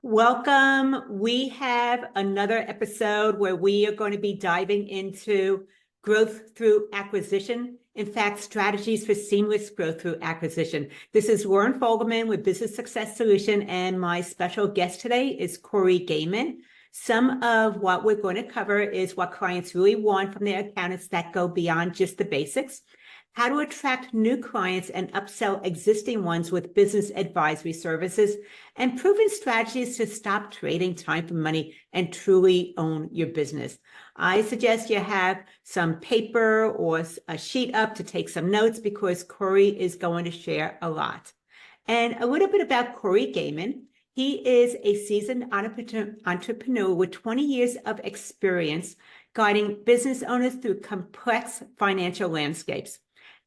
Welcome. We have another episode where we are going to be diving into growth through acquisition. In fact, strategies for seamless growth through acquisition. This is Loren Fogelman with Business Success Solution, and my special guest today is Cory Gayman. Some of what we're going to cover is what clients really want from their accountants that go beyond just the basics, how to attract new clients and upsell existing ones with business advisory services, and proven strategies to stop trading time for money and truly own your business. I suggest you have some paper or a sheet up to take some notes because Cory is going to share a lot. And a little bit about Cory Gayman. He is a seasoned entrepreneur with 20 years of experience guiding business owners through complex financial landscapes.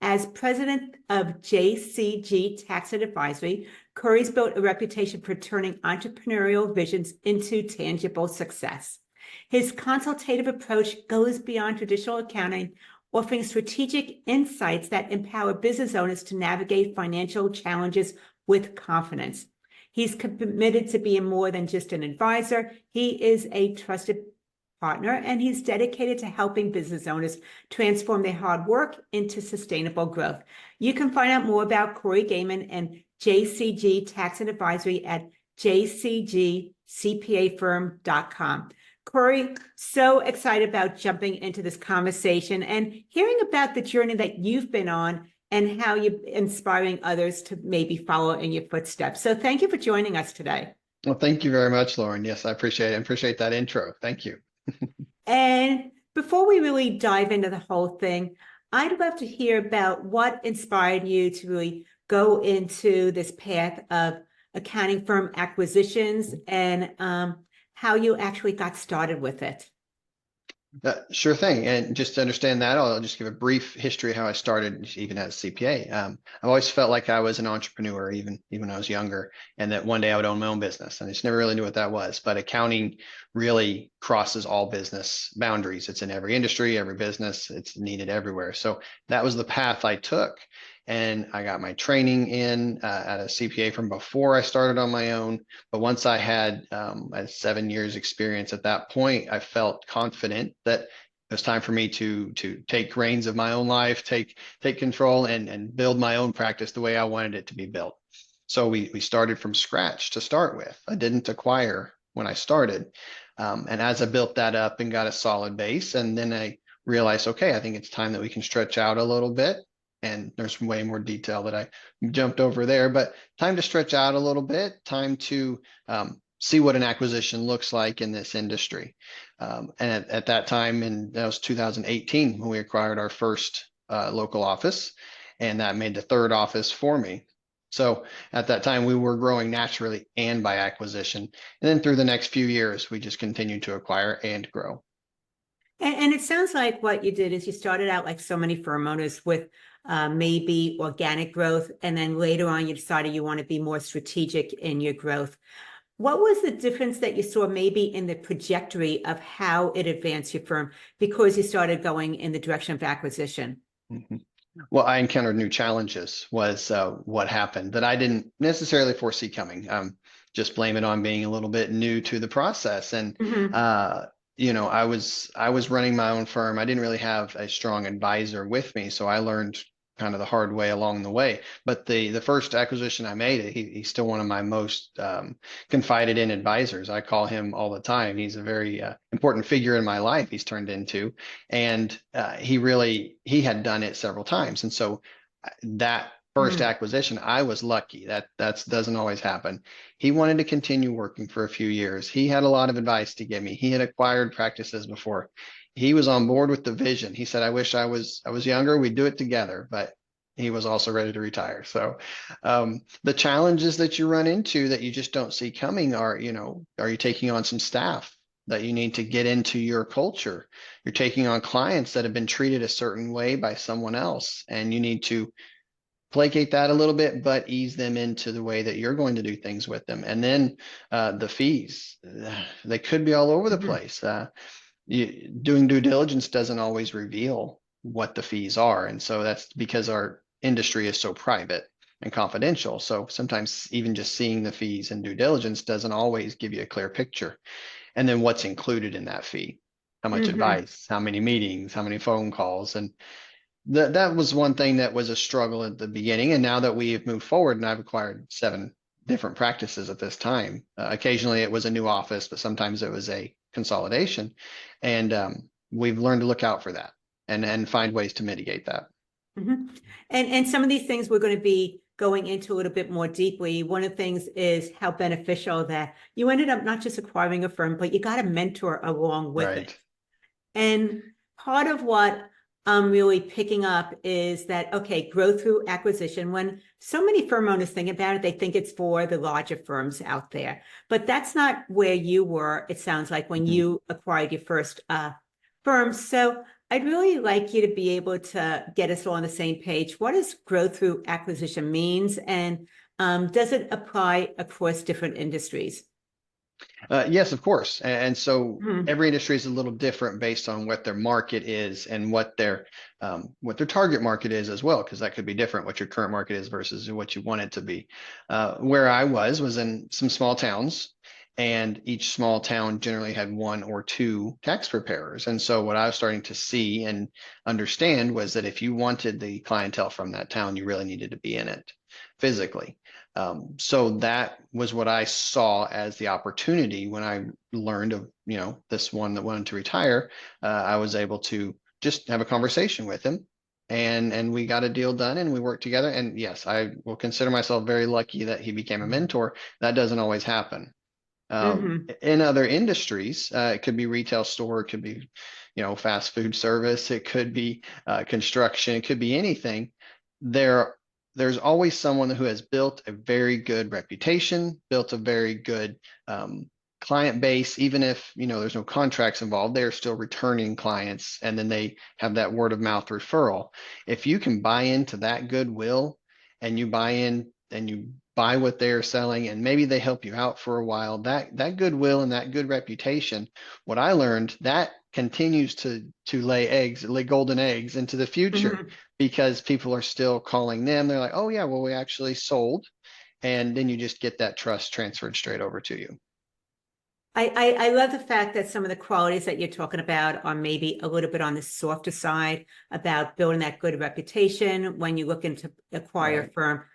As president of JCG Tax Advisory, Cory's built a reputation for turning entrepreneurial visions into tangible success. His consultative approach goes beyond traditional accounting, offering strategic insights that empower business owners to navigate financial challenges with confidence. He's committed to being more than just an advisor. He is a trusted partner, and he's dedicated to helping business owners transform their hard work into sustainable growth. You can find out more about Cory Gayman and JCG Tax and Advisory at jcgcpafirm.com. Cory, so excited about jumping into this conversation and hearing about the journey that you've been on and how you're inspiring others to maybe follow in your footsteps. So thank you for joining us today. Well, thank you very much, Loren. Yes, I appreciate it. I appreciate that intro. Thank you. And before we really dive into the whole thing, I'd love to hear about what inspired you to really go into this path of accounting firm acquisitions and how you actually got started with it. Sure thing. And just to understand that, I'll just give a brief history of how I started, even as a CPA. I've always felt like I was an entrepreneur, even when I was younger, and that one day I would own my own business. And I just never really knew what that was. But accounting really crosses all business boundaries. It's in every industry, every business. It's needed everywhere. So that was the path I took. And I got my training in at a CPA from before I started on my own. But once I had 7 years experience at that point, I felt confident that it was time for me to take reins of my own life, take control and build my own practice the way I wanted it to be built. So we started from scratch to start with. I didn't acquire when I started. And as I built that up and got a solid base, and then I realized, okay, I think it's time that we can stretch out a little bit. And there's way more detail that I jumped over there, but time to stretch out a little bit, time to see what an acquisition looks like in this industry. And at that time, and that was 2018, when we acquired our first local office, and that made the third office for me. So at that time, we were growing naturally and by acquisition. And then through the next few years, we just continued to acquire and grow. And it sounds like what you did is you started out like so many firm owners with maybe organic growth, and then later on you decided you want to be more strategic in your growth. What was the difference that you saw maybe in the trajectory of how it advanced your firm because you started going in the direction of acquisition? Mm-hmm. Well, I encountered new challenges was what happened that I didn't necessarily foresee coming. Just blame it on being a little bit new to the process. And I was running my own firm. I didn't really have a strong advisor with me, so I learned kind of the hard way along the way. But the first acquisition I made, he's still one of my most confided in advisors. I call him all the time. He's a very important figure in my life. He's turned into, and he had done it several times, and so that first acquisition, I was lucky. That doesn't always happen. He wanted to continue working for a few years. He had a lot of advice to give me. He had acquired practices before. He was on board with the vision. He said, I wish I was younger. We'd do it together, but he was also ready to retire. So the challenges that you run into that you just don't see coming are you taking on some staff that you need to get into your culture? You're taking on clients that have been treated a certain way by someone else, and you need to placate that a little bit, but ease them into the way that you're going to do things with them. And then the fees, they could be all over the place. Doing due diligence doesn't always reveal what the fees are. And so that's because our industry is so private. and confidential. So sometimes even just seeing the fees and due diligence doesn't always give you a clear picture. And then what's included in that fee, how much Mm-hmm. advice, how many meetings, how many phone calls. And that was one thing that was a struggle at the beginning. And now that we've moved forward and I've acquired 7 different practices at this time, occasionally it was a new office, but sometimes it was a consolidation. And we've learned to look out for that and find ways to mitigate that. Mm-hmm. And some of these things we're going to be going into a little bit more deeply. One of the things is how beneficial that you ended up not just acquiring a firm, but you got a mentor along with it. Right. And part of what I'm really picking up is that, okay, growth through acquisition. When so many firm owners think about it, they think it's for the larger firms out there. But that's not where you were, it sounds like, when Mhm. you acquired your first firm. So I'd really like you to be able to get us all on the same page. What does growth through acquisition means? And does it apply across different industries? Yes, of course. And so Mhm. every industry is a little different based on what their market is and what their target market is as well, because that could be different what your current market is versus what you want it to be. Where I was in some small towns, and each small town generally had 1 or 2 tax preparers. And so what I was starting to see and understand was that if you wanted the clientele from that town, you really needed to be in it physically. So that was what I saw as the opportunity when I learned of, this one that wanted to retire. I was able to just have a conversation with him, and we got a deal done and we worked together. And yes, I will consider myself very lucky that he became a mentor. That doesn't always happen. Mhm. In other industries, it could be retail store, it could be, fast food service, it could be construction, it could be anything. There, there's always someone who has built a very good reputation, built a very good client base. Even if there's no contracts involved, they're still returning clients, and then they have that word of mouth referral. If you can buy into that goodwill, and you buy in and you buy what they're selling, and maybe they help you out for a while, that goodwill and that good reputation, what I learned, that continues to lay golden eggs into the future, Mhm. because people are still calling them. They're like, oh yeah, well, we actually sold. And then you just get that trust transferred straight over to you. I love the fact that some of the qualities that you're talking about are maybe a little bit on the softer side about building that good reputation when you look into acquire a Right. firm,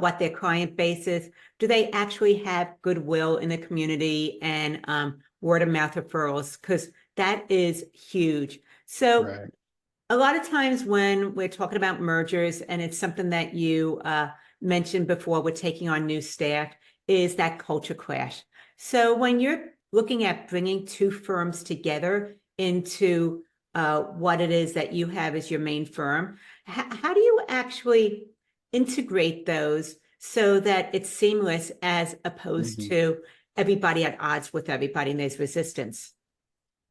what their client base is. Do they actually have goodwill in the community and word of mouth referrals? Because that is huge. So Right. a lot of times when we're talking about mergers, and it's something that you mentioned before, we're taking on new staff, is that culture clash. So when you're looking at bringing 2 firms together into what it is that you have as your main firm, how do you actually integrate those so that it's seamless as opposed Mhm. to everybody at odds with everybody and there's resistance?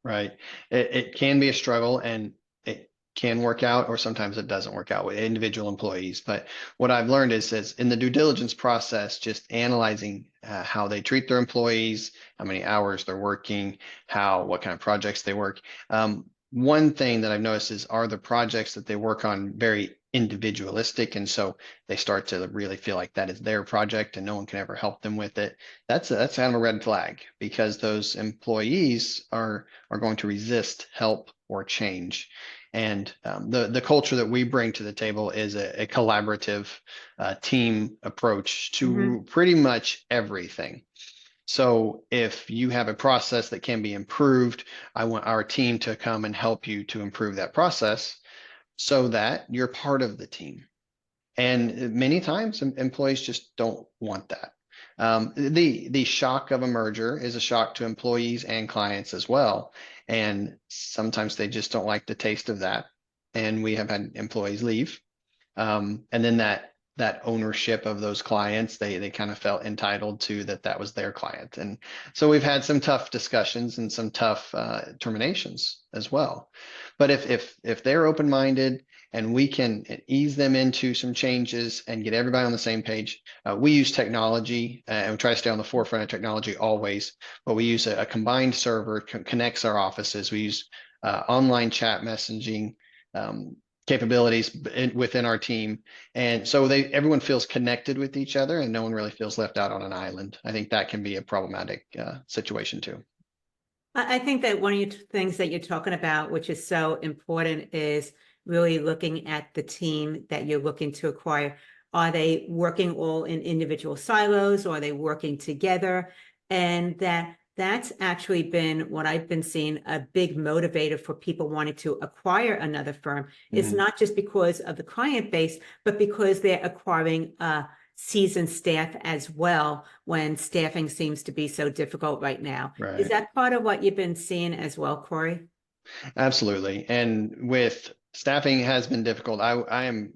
Right. It can be a struggle, and it can work out, or sometimes it doesn't work out with individual employees. But what I've learned is in the due diligence process, just analyzing how they treat their employees, how many hours they're working, what kind of projects they work. One thing that I've noticed is, are the projects that they work on very individualistic, and so they start to really feel like that is their project and no one can ever help them with it. That's kind of a red flag, because those employees are going to resist help or change. And the culture that we bring to the table is a collaborative team approach Mhm. to pretty much everything. So if you have a process that can be improved, I want our team to come and help you to improve that process so that you're part of the team. And many times employees just don't want that. The shock of a merger is a shock to employees and clients as well. And sometimes they just don't like the taste of that. And we have had employees leave. And then that ownership of those clients, they kind of felt entitled to that was their client. And so we've had some tough discussions and some tough terminations as well. But if they're open-minded and we can ease them into some changes and get everybody on the same page, we use technology and we try to stay on the forefront of technology always. But we use a combined server connects our offices. We use online chat messaging. capabilities within our team. And so everyone feels connected with each other and no one really feels left out on an island. I think that can be a problematic situation too. I think that one of the things that you're talking about, which is so important, is really looking at the team that you're looking to acquire. Are they working all in individual silos, or are they working together? And that's actually been what I've been seeing a big motivator for people wanting to acquire another firm. It's not just because of the client base, but because they're acquiring seasoned staff as well, when staffing seems to be so difficult right now. Is Right. that part of what you've been seeing as well, Cory? Absolutely. And with staffing has been difficult. I am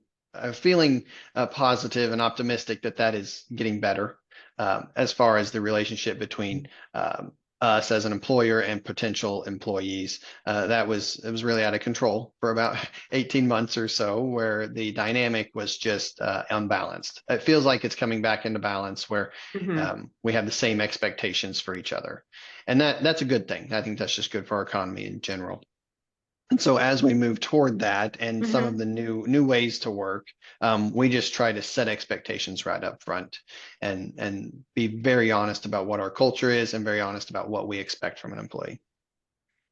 feeling positive and optimistic that that is getting better as far as the relationship between us as an employer and potential employees. It was really out of control for about 18 months or so, where the dynamic was just unbalanced. It feels like it's coming back into balance where we have the same expectations for each other. And that's a good thing. I think that's just good for our economy in general. And so as we move toward that and some of the new ways to work, we just try to set expectations right up front and be very honest about what our culture is and very honest about what we expect from an employee.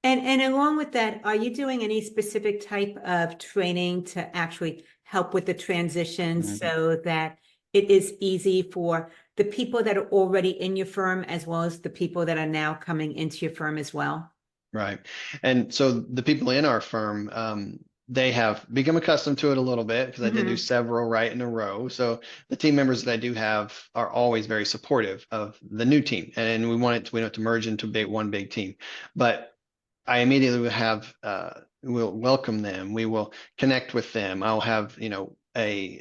And along with that, are you doing any specific type of training to actually help with the transition so that it is easy for the people that are already in your firm, as well as the people that are now coming into your firm as well? Right. And so the people in our firm, they have become accustomed to it a little bit because I did do several right in a row. So the team members that I do have are always very supportive of the new team, and we want to merge into one big team. But I immediately will have we'll welcome them. We will connect with them. I'll have,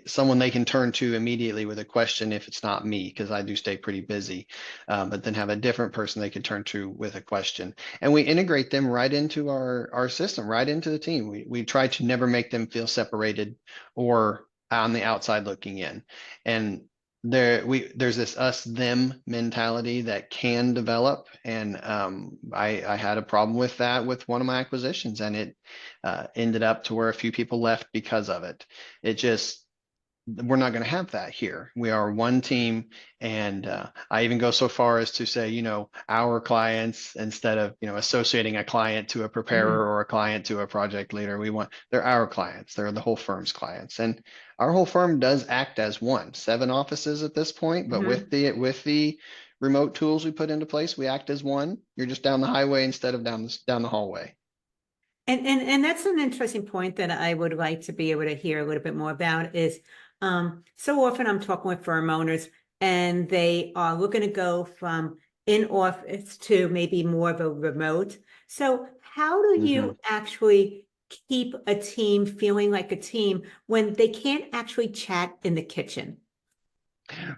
someone they can turn to immediately with a question if it's not me, because I do stay pretty busy. But then have a different person they can turn to with a question. And we integrate them right into our system, right into the team. We try to never make them feel separated or on the outside looking in. And there's this us them mentality that can develop, and I had a problem with that with one of my acquisitions, and it ended up to where a few people left because of it. We're not going to have that here. We are one team, and I even go so far as to say, our clients, instead of associating a client to a preparer or a client to a project leader. They're our clients. They're the whole firm's clients, and our whole firm does act as one. 7 offices at this point, but with the remote tools we put into place, we act as one. You're just down the highway instead of down the hallway. And that's an interesting point that I would like to be able to hear a little bit more about is so often I'm talking with firm owners and they are looking to go from in office to maybe more of a remote. So how do you actually keep a team feeling like a team when they can't actually chat in the kitchen?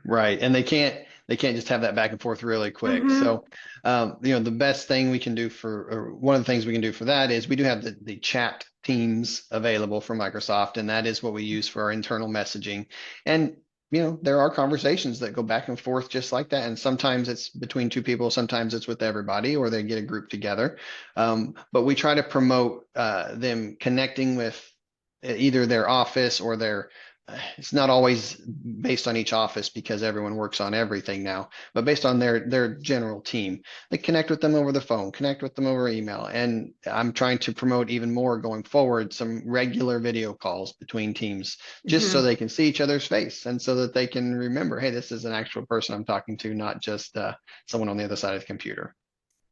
Right. And they can't just have that back and forth really quick. So, the best thing we can do or one of the things we can do for that is we do have the chat teams available for Microsoft, and that is what we use for our internal messaging. And, there are conversations that go back and forth just like that. And sometimes it's between 2 people, sometimes it's with everybody, or they get a group together. But we try to promote them connecting with either their office or it's not always based on each office because everyone works on everything now, but based on their general team. They connect with them over the phone, connect with them over email. And I'm trying to promote even more going forward, some regular video calls between teams, just so they can see each other's face and so that they can remember, hey, this is an actual person I'm talking to, not just someone on the other side of the computer.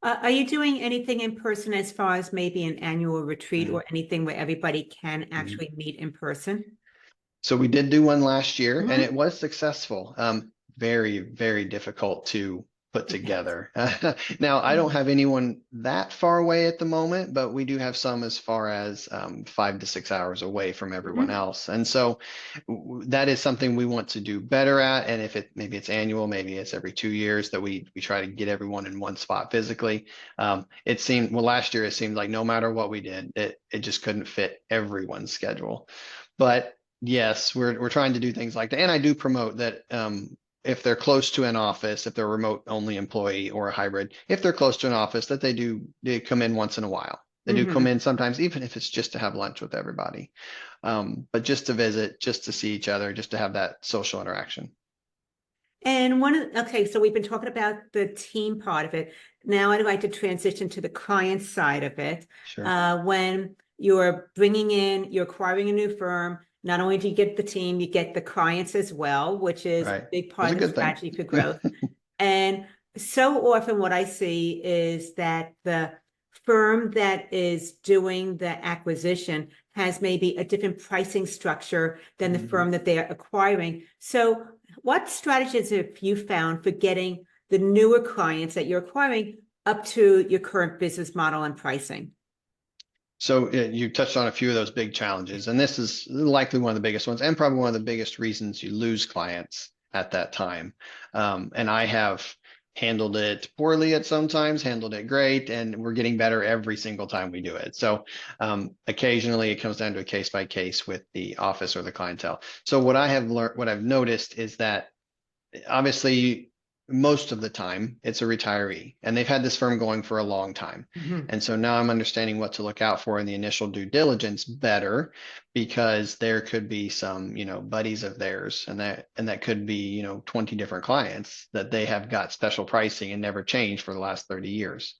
Are you doing anything in person as far as maybe an annual retreat or anything where everybody can actually meet in person? So we did do one last year and it was successful. Very, very difficult to put together. Now, I don't have anyone that far away at the moment, but we do have some as far as 5 to 6 hours away from everyone else. And so that is something we want to do better at. And if maybe it's annual, maybe it's every 2 years that we try to get everyone in one spot physically. Last year it seemed like no matter what we did, it just couldn't fit everyone's schedule. But yes, we're trying to do things like that. And I do promote that if they're close to an office, if they're a remote only employee or a hybrid, if they're close to an office, that they come in once in a while. They do come Mhm. in sometimes, even if it's just to have lunch with everybody. But just to visit, just to see each other, just to have that social interaction. And okay, so we've been talking about the team part of it. Now I'd like to transition to the client side of it. Sure. When you're acquiring a new firm, not only do you get the team, you get the clients as well, which is a Right. big That's part a of the good thing. strategy for growth. And so often what I see is that the firm that is doing the acquisition has maybe a different pricing structure than the Mhm. firm that they are acquiring. So what strategies have you found for getting the newer clients that you're acquiring up to your current business model and pricing? So you touched on a few of those big challenges, and this is likely one of the biggest ones, and probably one of the biggest reasons you lose clients at that time. And I have handled it poorly at sometimes, handled it great, and we're getting better every single time we do it. So occasionally it comes down to a case by case with the office or the clientele. So what I have learned, what I've noticed is that obviously most of the time it's a retiree and they've had this firm going for a long time. Mhm. And so now I'm understanding what to look out for in the initial due diligence better, because there could be some, buddies of theirs, and that could be, 20 different clients that they have got special pricing and never changed for the last 30 years.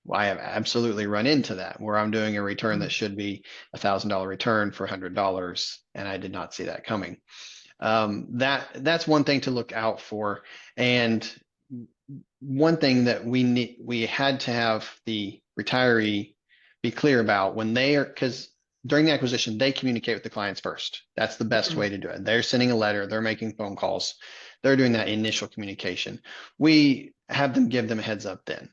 Well, I have absolutely run into that where I'm doing a return that should be $1,000 return for $100, and I did not see that coming. That's one thing to look out for. And one thing that we had to have the retiree be clear about when they are, because during the acquisition, they communicate with the clients first. That's the best way Mhm. to do it. They're sending a letter, they're making phone calls, they're doing that initial communication. We have them give them a heads up then.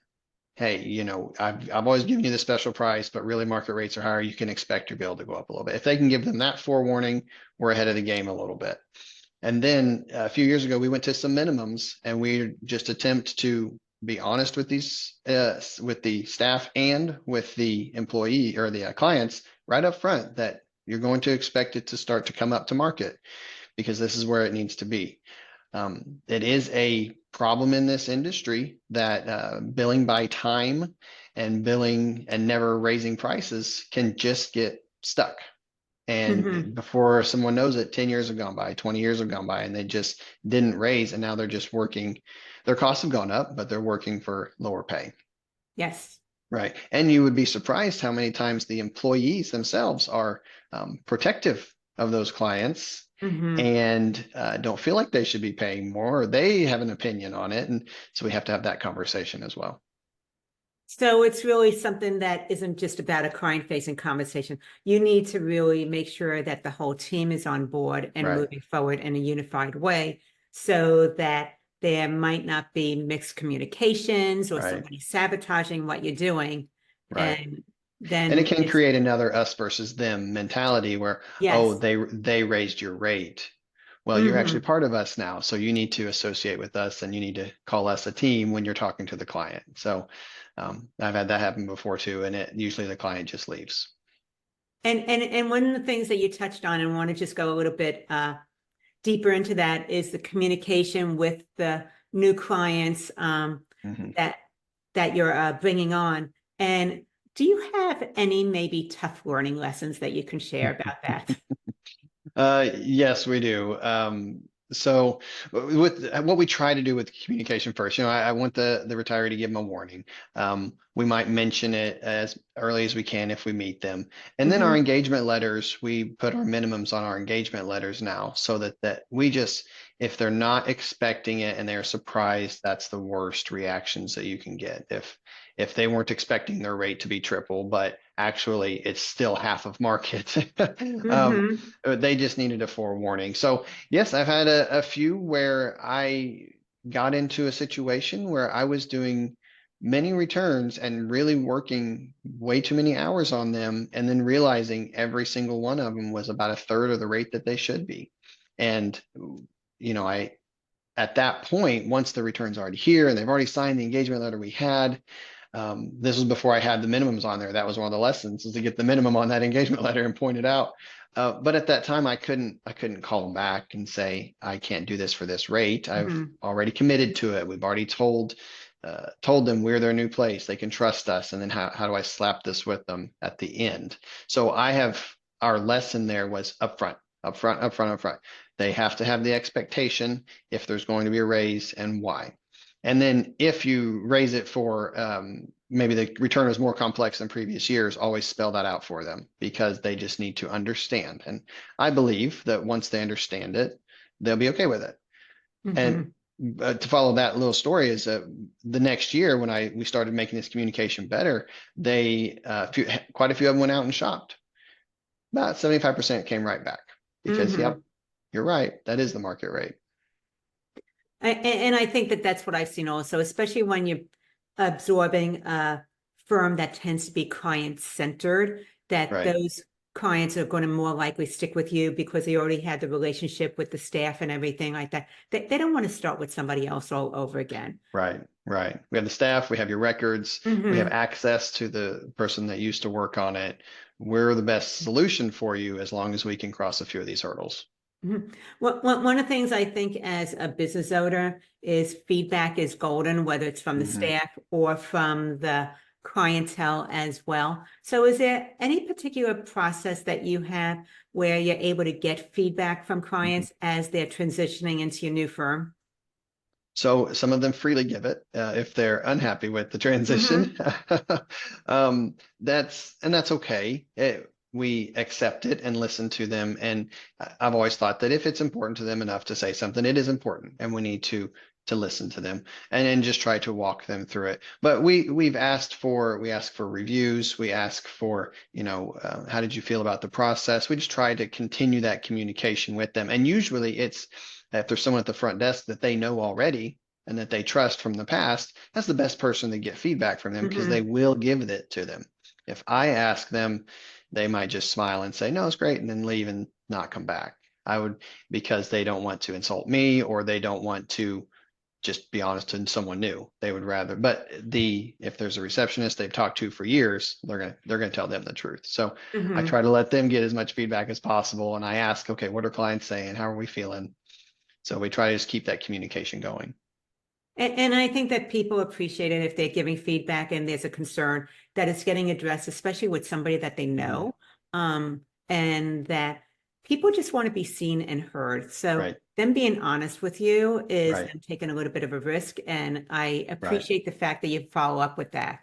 Hey, I've always given you the special price, but really market rates are higher. You can expect your bill to go up a little bit. If they can give them that forewarning, we're ahead of the game a little bit. And then a few years ago, we went to some minimums, and we just attempt to be honest with with the staff and with the employee or the clients right up front, that you're going to expect it to start to come up to market, because this is where it needs to be. It is a problem in this industry that billing by time and billing and never raising prices can just get stuck. Mhm. And before someone knows it, 10 years have gone by, 20 years have gone by, and they just didn't raise. And now they're just working. Their costs have gone up, but they're working for lower pay. Yes. Right. And you would be surprised how many times the employees themselves are protective of those clients Mhm. and don't feel like they should be paying more, or they have an opinion on it. And so we have to have that conversation as well. So it's really something that isn't just about a client-facing conversation. You need to really make sure that the whole team is on board and Right. moving forward in a unified way so that there might not be mixed communications or Right. somebody sabotaging what you're doing. Right. And And it then can create another us versus them mentality where, oh, yes. they raised your rate. Well, you're actually Hmm. part of us now, so you need to associate with us, and you need to call us a team when you're talking to the client. So I've had that happen before too, and it usually the client just leaves. And one of the things that you touched on and want to just go a little bit deeper into that is the communication with the new clients Mhm. that you're bringing on. And do you have any maybe tough learning lessons that you can share about that? Yes, we do. So with what we try to do with communication first, I want the retiree to give them a warning. We might mention it as early as we can if we meet them. And then our Hmm. engagement letters, we put our minimums on our engagement letters now, so that we just, if they're not expecting it and they're surprised, that's the worst reactions that you can get. If they weren't expecting their rate to be triple, but actually it's still half of market. um, Hmm. they just needed a forewarning. So yes, I've had a few where I got into a situation where I was doing many returns and really working way too many hours on them, and then realizing every single one of them was about a third of the rate that they should be. And I at that point, once the return's already here and they've already signed the engagement letter we had, this was before I had the minimums on there. That was one of the lessons, is to get the minimum on that engagement letter and point it out. But at that time, I couldn't call them back and say, I can't do this for this rate. I've Hmm. already committed to it. We've already told told them we're their new place, they can trust us, and then how do I slap this with them at the end? So our lesson there was upfront, upfront, upfront, upfront. They have to have the expectation if there's going to be a raise and why. And then if you raise it for maybe the return is more complex than previous years, always spell that out for them, because they just need to understand. And I believe that once they understand it, they'll be okay with it. And Mhm. to follow that little story is the next year when we started making this communication better, quite a few of them went out and shopped. About 75% came right back because, yep, Mhm. you're right. That is the market rate. And I think that that's what I've seen also, especially when you're absorbing a firm that tends to be client-centered, that Right. those clients are going to more likely stick with you because they already had the relationship with the staff and everything like that. They don't want to start with somebody else all over again. Right. Right. We have the staff, we have your records, we have Hmm. access to the person that used to work on it. We're the best solution for you as long as we can cross a few of these hurdles. Mhm. One of the things I think as a business owner is feedback is golden, whether it's from the Mhm. staff or from the clientele as well. So is there any particular process that you have where you're able to get feedback from Mhm. clients as they're transitioning into your new firm? So some of them freely give it if they're unhappy with the transition. Hmm. That's okay. We accept it and listen to them. And I've always thought that if it's important to them enough to say something, it is important, and we need to listen to them and then just try to walk them through it. But we ask for reviews. We ask for, how did you feel about the process? We just try to continue that communication with them. And usually it's if there's someone at the front desk that they know already and that they trust from the past, that's the best person to get feedback from them, because they Hmm. will give it to them. If I ask them, they might just smile and say, no, it's great, and then leave and not come back. I would, because they don't want to insult me, or they don't want to just be honest to someone new. They would rather, but if there's a receptionist they've talked to for years, they're gonna tell them the truth. So I Hmm. try to let them get as much feedback as possible, and I ask, okay, what are clients saying? How are we feeling? So we try to just keep that communication going. And I think that people appreciate it if they're giving feedback and there's a concern that it's getting addressed, especially with somebody that they Mhm. know, and that people just want to be seen and heard. So Right, them being honest with you is right, them taking a little bit of a risk, and I right. appreciate the fact that you follow up with that.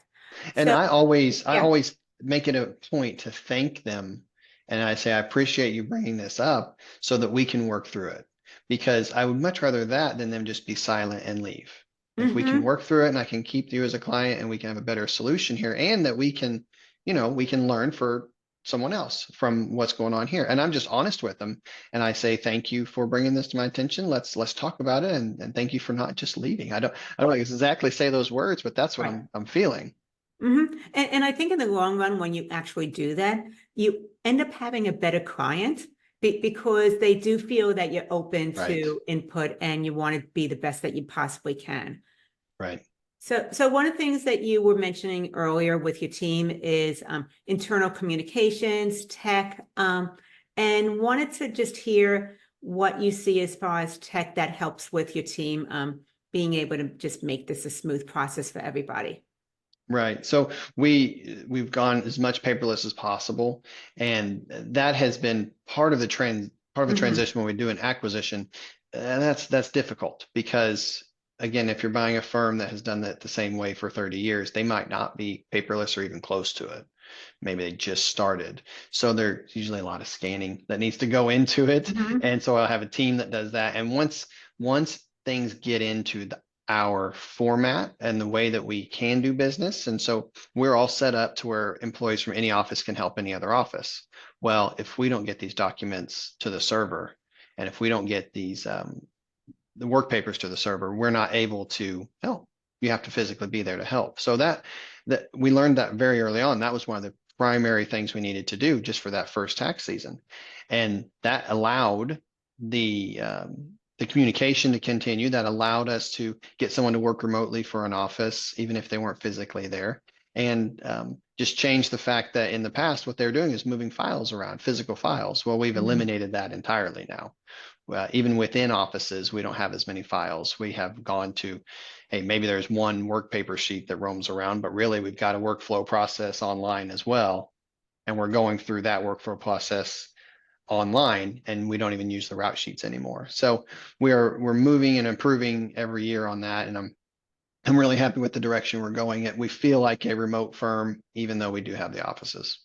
And So I yeah. always make it a point to thank them. And I say, I appreciate you bringing this up so that we can work through it. Because I would much rather that than them just be silent and leave. If we can Hmm. work through it and I can keep you as a client and we can have a better solution here, and that we can learn for someone else from what's going on here. And I'm just honest with them. And I say, thank you for bringing this to my attention. Let's talk about it. And thank you for not just leaving. I don't exactly say those words, but that's what Right. I'm feeling. Hmm. And I think in the long run, when you actually do that, you end up having a better client because they do feel that you're open Right. to input and you want to be the best that you possibly can. Right. So one of the things that you were mentioning earlier with your team is internal communications, tech, and wanted to just hear what you see as far as tech that helps with your team being able to just make this a smooth process for everybody. Right. So we've gone as much paperless as possible, and that has been part of the Hmm. transition when we do an acquisition. And that's difficult because, again, if you're buying a firm that has done that the same way for 30 years, they might not be paperless or even close to it. Maybe they just started. So there's usually a lot of scanning that needs to go into it. Hmm. And so I'll have a team that does that. And once things get into our format and the way that we can do business, and so we're all set up to where employees from any office can help any other office. Well, if we don't get these documents to the server, and if we don't get the work papers to the server, we're not able to help. You have to physically be there to help. So that we learned that very early on. That was one of the primary things we needed to do just for that first tax season, and that allowed the communication to continue. That allowed us to get someone to work remotely for an office, even if they weren't physically there, and just change the fact that in the past what they're doing is moving files around, physical files. Well, we've Hmm. eliminated that entirely now. even within offices, we don't have as many files. We have gone to, hey, maybe there's one work paper sheet that roams around, but really we've got a workflow process online as well. And we're going through that workflow process online, and we don't even use the route sheets anymore. So we're moving and improving every year on that. And I'm really happy with the direction we're going at. We feel like a remote firm, even though we do have the offices.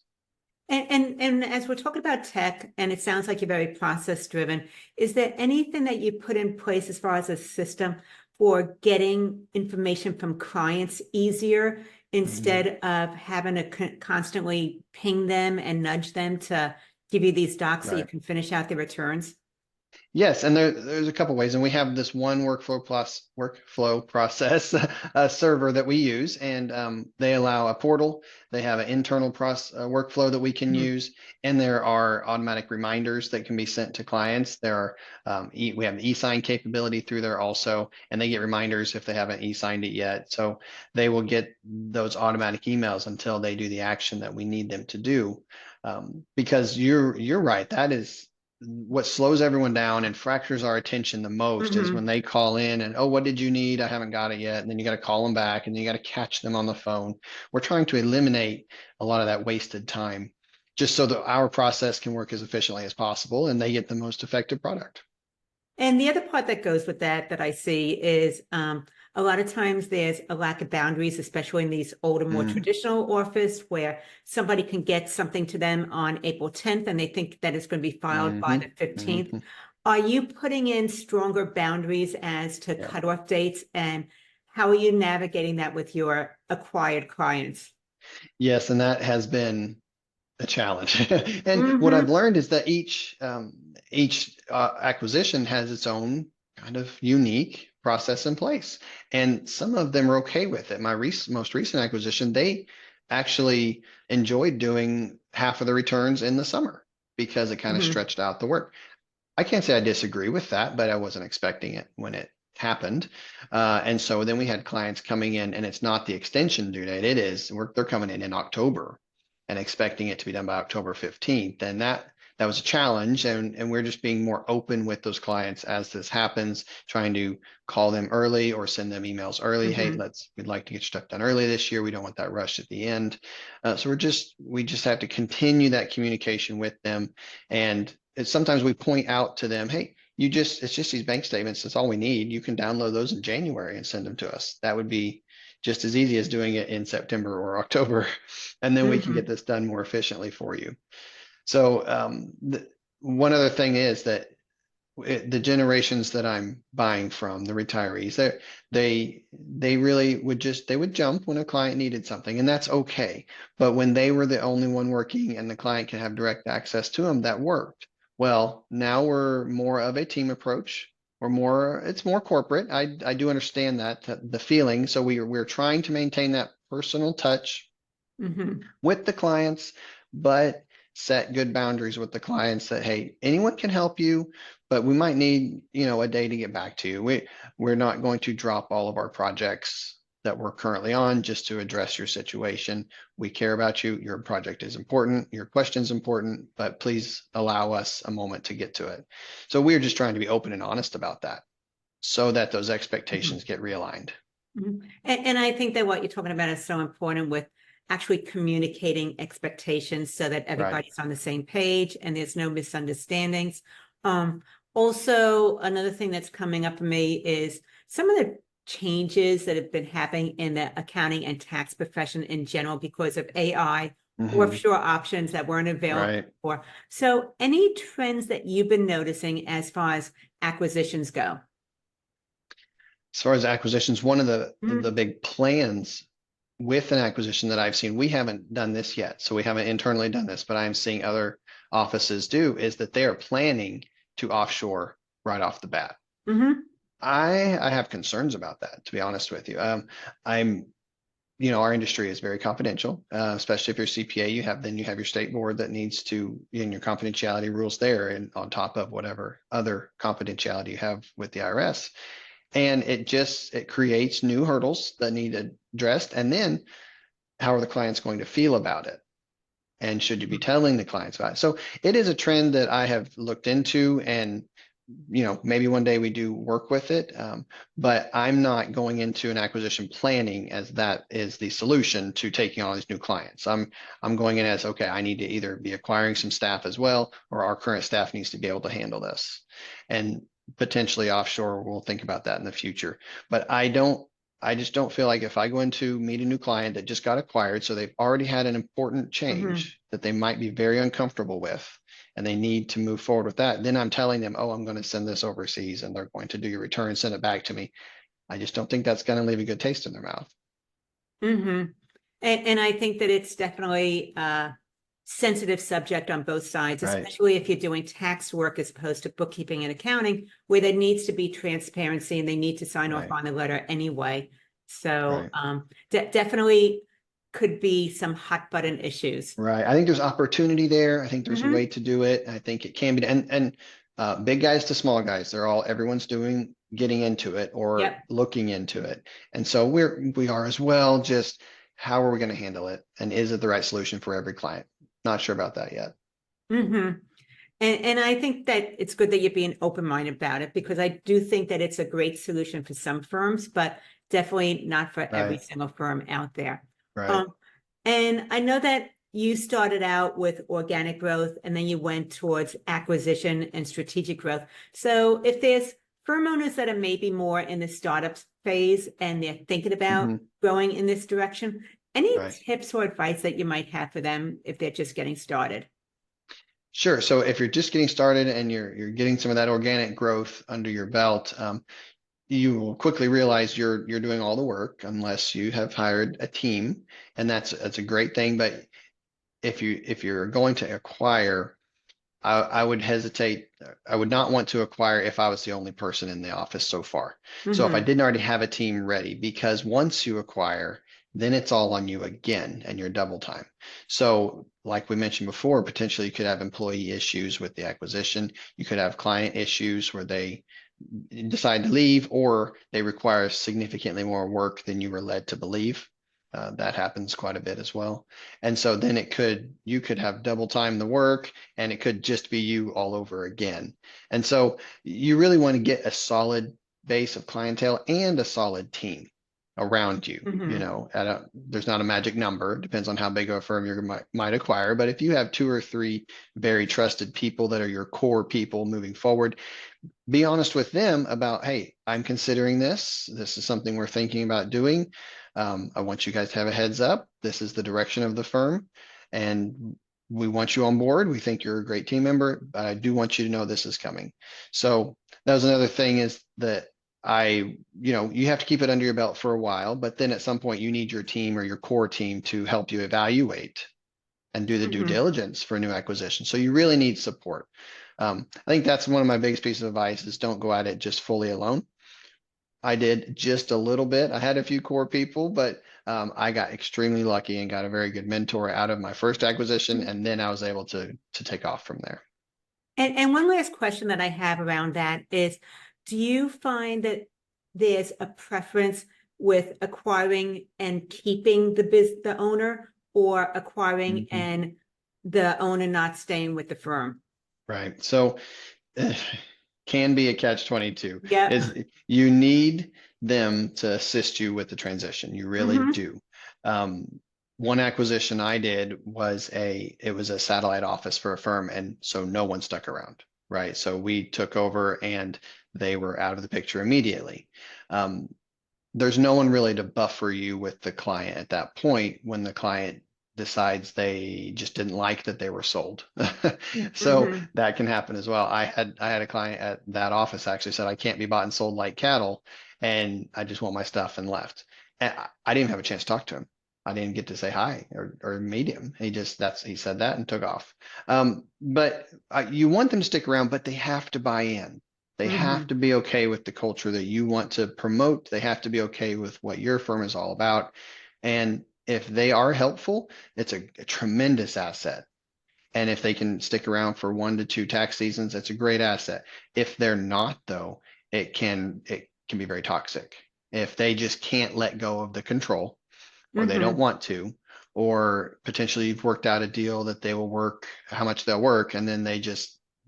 And as we're talking about tech, and it sounds like you're very process driven, is there anything that you put in place as far as a system for getting information from clients easier instead of having to constantly ping them and nudge them to give you these docs so you Right. can finish out the returns? Yes, and there's a couple ways, and we have this one workflow process server that we use, and they allow a portal. They have an internal workflow that we can Mhm. use, and there are automatic reminders that can be sent to clients. There are we have the e-sign capability through there also, and they get reminders if they haven't e-signed it yet. So they will get those automatic emails until they do the action that we need them to do. Because you're right, that is what slows everyone down and fractures our attention the most is when Mhm. they call in and, oh, what did you need? I haven't got it yet. And then you got to call them back and you got to catch them on the phone. We're trying to eliminate a lot of that wasted time just so that our process can work as efficiently as possible and they get the most effective product. And the other part that goes with that that I see is a lot of times there's a lack of boundaries, especially in these older, more Mm, traditional office where somebody can get something to them on April 10th and they think that it's going to be filed by mhm, the 15th. mhm. Are you putting in stronger boundaries as to Yeah. cutoff dates, and how are you navigating that with your acquired clients? Yes, and that has been a challenge. And what I've Mm-hmm. learned is that each acquisition has its own kind of unique process in place, and some of them are okay with it. My most recent acquisition, they actually enjoyed doing half of the returns in the summer because it kind of Mm-hmm. stretched out the work. I can't say I disagree with that, but I wasn't expecting it when it happened. And so then we had clients coming in, and it's not the extension due date. It is, they're coming in October and expecting it to be done by October 15th. And that was a challenge. And we're just being more open with those clients as this happens, trying to call them early or send them emails early. Hey, Mm-hmm. we'd like to get stuff done early this year. We don't want that rush at the end. So we just have to continue that communication with them. And sometimes we point out to them, hey, it's just these bank statements. That's all we need. You can download those in January and send them to us. That would be just as easy as doing it in September or October. And then we can get Mm-hmm. this done more efficiently for you. So one other thing is that the generations that I'm buying from, the retirees, they really they would jump when a client needed something, and that's okay. But when they were the only one working and the client can have direct access to them, that worked. Well, now we're more of a team approach. It's more corporate. I do understand that the feeling. So we're trying to maintain that personal touch Mm-hmm. with the clients, but set good boundaries with the clients that, hey, anyone can help you, but we might need, a day to get back to you. We're not going to drop all of our projects that we're currently on just to address your situation. We care about you. Your project is important. Your question is important, but please allow us a moment to get to it. So we're just trying to be open and honest about that so that those expectations get realigned. Mhm. And I think that what you're talking about is so important with actually communicating expectations so that Right. everybody's on the same page and there's no misunderstandings. Um, Also, another thing that's coming up for me is some of the changes that have been happening in the accounting and tax profession in general because of AI, Mhm. offshore options that weren't available Right. before. So, any trends that you've been noticing as far as acquisitions go? As far as acquisitions, one of the Mm, big plans with an acquisition that I've seen, we haven't done this yet, so we haven't internally done this, but I'm seeing other offices do, is that they are planning to offshore right off the bat. mhm, I have concerns about that, to be honest with you. I'm our industry is very confidential, especially if you're CPA. You have your state board that needs to, in your confidentiality rules there, and on top of whatever other confidentiality you have with the IRS. And it creates new hurdles that need addressed. And then how are the clients going to feel about it? And should you be telling the clients about it? So it is a trend that I have looked into, and maybe one day we do work with it. But I'm not going into an acquisition planning as that is the solution to taking on these new clients. I'm going in as, okay, I need to either be acquiring some staff as well, or our current staff needs to be able to handle this. And potentially offshore, we'll think about that in the future. But I just don't feel like if I go into meet a new client that just got acquired, so they've already had an important Mhm. change that they might be very uncomfortable with, and they need to move forward with that, then I'm telling them, oh, I'm going to send this overseas and they're going to do your return, send it back to me. I just don't think that's going to leave a good taste in their mouth. Mm-hmm. And I think that it's definitely a sensitive subject on both sides, Right. especially if you're doing tax work as opposed to bookkeeping and accounting, where there needs to be transparency and they need to sign off Right. on the letter anyway. So Right. definitely could be some hot button issues. Right. I think there's opportunity there. I think there's a way Hmm. to do it. I think it can be, and big guys to small guys, everyone's getting into it or Yep. looking into it. And so we are as well. Just how are we going to handle it? And is it the right solution for every client? Not sure about that yet. Hmm. And I think that it's good that you're being open-minded about it because I do think that it's a great solution for some firms, but definitely not for every Right. single firm out there. Right. Um, and I know that you started out with organic growth and then you went towards acquisition and strategic growth. So if there's firm owners that are maybe more in the startup phase and they're thinking about Hmm. growing in this direction, any Right. tips or advice that you might have for them if they're just getting started? Sure. So if you're just getting started and you're getting some of that organic growth under your belt, you will quickly realize you're doing all the work unless you have hired a team, and that's a great thing. But if you're going to acquire, I would hesitate. I would not want to acquire if I was the only person in the office so far. So if I Hmm. didn't already have a team ready, because once you acquire, then it's all on you again and you're double time. So like we mentioned before, potentially you could have employee issues with the acquisition. You could have client issues where they decide to leave or they require significantly more work than you were led to believe. That happens quite a bit as well. And so then you could have double time the work and it could just be you all over again. And so you really want to get a solid base of clientele and a solid team around you. Hmm. There's not a magic number. It depends on how big of a firm you might acquire. But if you have two or three very trusted people that are your core people moving forward, be honest with them about, hey, I'm considering this. This is something we're thinking about doing. I want you guys to have a heads up. This is the direction of the firm, and we want you on board. We think you're a great team member, but I do want you to know this is coming. So that was another thing is that you have to keep it under your belt for a while, but then at some point you need your team or your core team to help you evaluate and do the due Hmm. diligence for a new acquisition. So you really need support. I think that's one of my biggest pieces of advice is don't go at it just fully alone. I did just a little bit. I had a few core people, but I got extremely lucky and got a very good mentor out of my first acquisition, and then I was able to take off from there. And one last question that I have around that is, do you find that there's a preference with acquiring and keeping the owner or acquiring Mhm. and the owner not staying with the firm? Right. So can be a catch 22 Yep. is you need them to assist you with the transition. You really Hmm. do. One acquisition I did was it was a satellite office for a firm, and so no one stuck around, right? So we took over and they were out of the picture immediately. Um, there's no one really to buffer you with the client at that point when the client decides they just didn't like that they were sold. So Hmm. that can happen as well. I had a client at that office actually said I can't be bought and sold like cattle and I just want my stuff and left. And I didn't even have a chance to talk to him. I didn't get to say hi or meet him. He said that and took off. But you want them to stick around, but they have to buy in. They have Hmm. to be okay with the culture that you want to promote. They have to be okay with what your firm is all about. And if they are helpful, it's a tremendous asset. And if they can stick around for 1 to 2 tax seasons, that's a great asset. If they're not, though, it can be very toxic. If they just can't let go of the control, or they don't Hmm. want to, or potentially you've worked out a deal that they will work how much they'll work, and then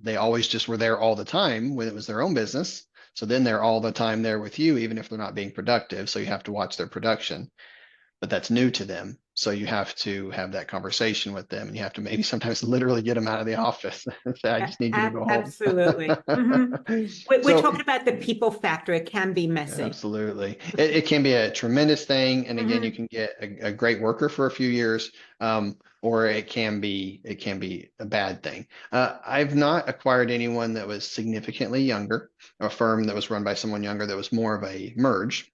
they always just were there all the time when it was their own business. So then they're all the time there with you, even if they're not being productive. So you have to watch their production, but that's new to them. So you have to have that conversation with them, and you have to maybe sometimes literally get them out of the office and say, I just need you to go home. Absolutely. We're So talking about the people factor. It can be messy. absolutely. It can be a tremendous thing. And again, you Mhm. can get a great worker for a few years, or it can be a bad thing. I've not acquired anyone that was significantly younger, a firm that was run by someone younger that was more of a merge.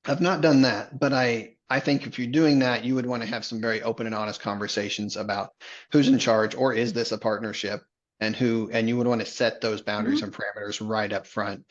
I've not done that, but I think if you're doing that, you would want to have some very open and honest conversations about who's in charge, or is this a partnership, and you would want to set those boundaries Mhm. and parameters right up front,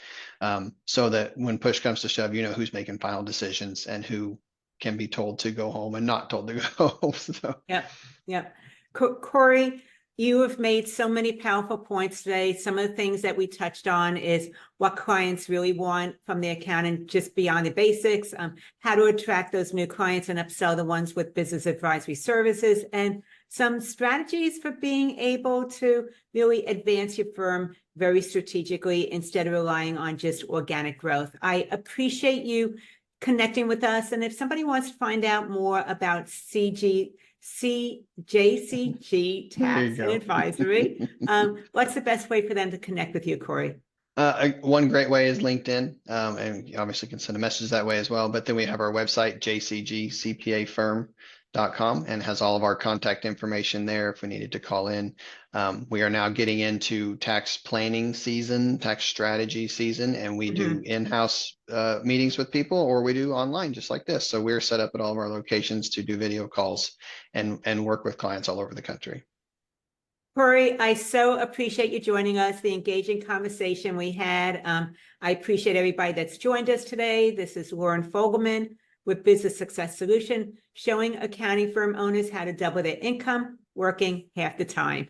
so that when push comes to shove, you know who's making final decisions and who can be told to go home and not told to go home. So Yep. Yep. Cory, you have made so many powerful points today. Some of the things that we touched on is what clients really want from their accountant, just beyond the basics, how to attract those new clients and upsell the ones with business advisory services, and some strategies for being able to really advance your firm very strategically instead of relying on just organic growth. I appreciate you connecting with us. And if somebody wants to find out more about JCG there you Tax and go. Advisory, what's the best way for them to connect with you, Cory? One great way is LinkedIn, and you obviously can send a message that way as well. But then we have our website, jcgcpafirm.com, and has all of our contact information there if we needed to call in. We are now getting into tax planning season, tax strategy season, and we do in-house meetings with people, or we do online just like this. So we're set up at all of our locations to do video calls and work with clients all over the country. Cory, I so appreciate you joining us, the engaging conversation we had. I appreciate everybody that's joined us today. This is Loren Fogelman with Business Success Solution, showing accounting firm owners how to double their income, working half the time.